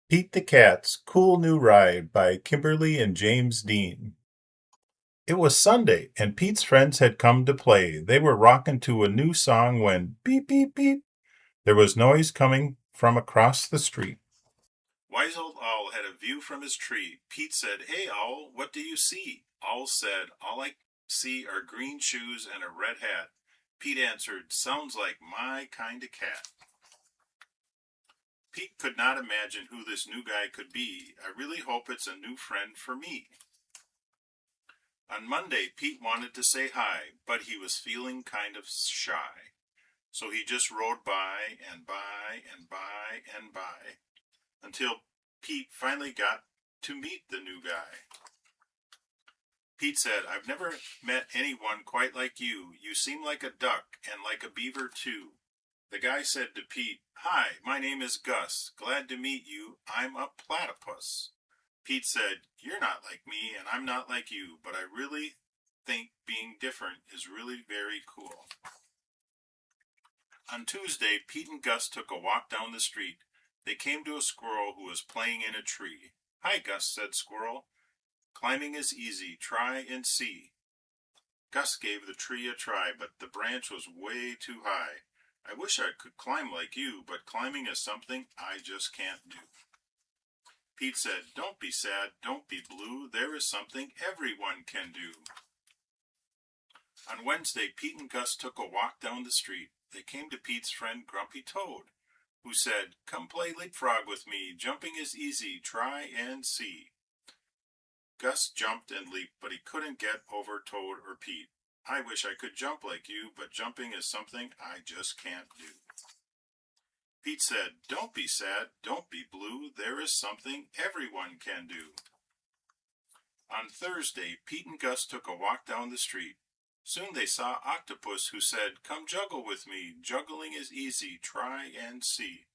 Pete the Cat's Cool New Ride by Kimberly and James Dean. It was Sunday, and Pete's friends had come to play. They were rocking to a new song when beep, beep, beep, there was noise coming from across the street. Wise Old Owl had a view from his tree. Pete said, "Hey, Owl, what do you see?" Owl said, "All I see are green shoes and a red hat." Pete answered, "Sounds like my kind of cat." Pete could not imagine who this new guy could be. "I really hope it's a new friend for me." On Monday, Pete wanted to say hi, but he was feeling kind of shy. So he just rode by and by and by and by until Pete finally got to meet the new guy. Pete said, "I've never met anyone quite like you. You seem like a duck and like a beaver too." The guy said to Pete, "Hi, my name is Gus. Glad to meet you. I'm a platypus." Pete said, "You're not like me and I'm not like you, but I really think being different is really very cool." On Tuesday, Pete and Gus took a walk down the street. They came to a squirrel who was playing in a tree. "Hi, Gus," said Squirrel. "Climbing is easy. Try and see." Gus gave the tree a try, but the branch was way too high. "I wish I could climb like you, but climbing is something I just can't do." Pete said, "Don't be sad, don't be blue. There is something everyone can do." On Wednesday, Pete and Gus took a walk down the street. They came to Pete's friend Grumpy Toad, who said, "Come play leapfrog with me. Jumping is easy. Try and see." Gus jumped and leaped, but he couldn't get over Toad or Pete. "I wish I could jump like you, but jumping is something I just can't do." Pete said, "Don't be sad, don't be blue. There is something everyone can do." On Thursday, Pete and Gus took a walk down the street. Soon they saw Octopus, who said, "Come juggle with me. Juggling is easy. Try and see."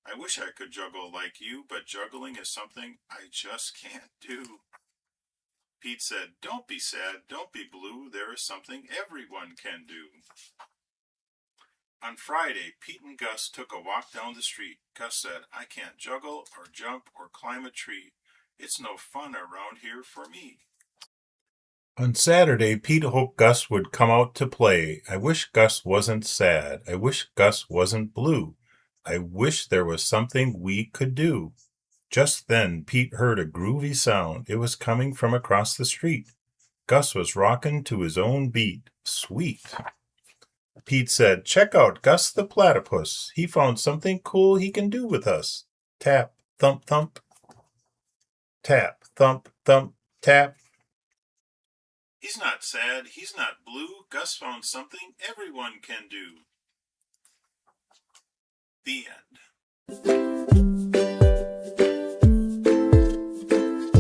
"I wish I could juggle like you, but juggling is something I just can't do." Pete said, "Don't be sad, don't be blue. There is something everyone can do." On Friday, Pete and Gus took a walk down the street. Gus said, "I can't juggle or jump or climb a tree. It's no fun around here for me." On Saturday, Pete hoped Gus would come out to play. "I wish Gus wasn't sad. I wish Gus wasn't blue. I wish there was something we could do." Just then, Pete heard a groovy sound. It was coming from across the street. Gus was rocking to his own beat. Sweet. Pete said, "Check out Gus the platypus. He found something cool he can do with us." Tap, thump, thump. Tap, thump, thump, tap. He's not sad, he's not blue. Gus found something everyone can do. The end.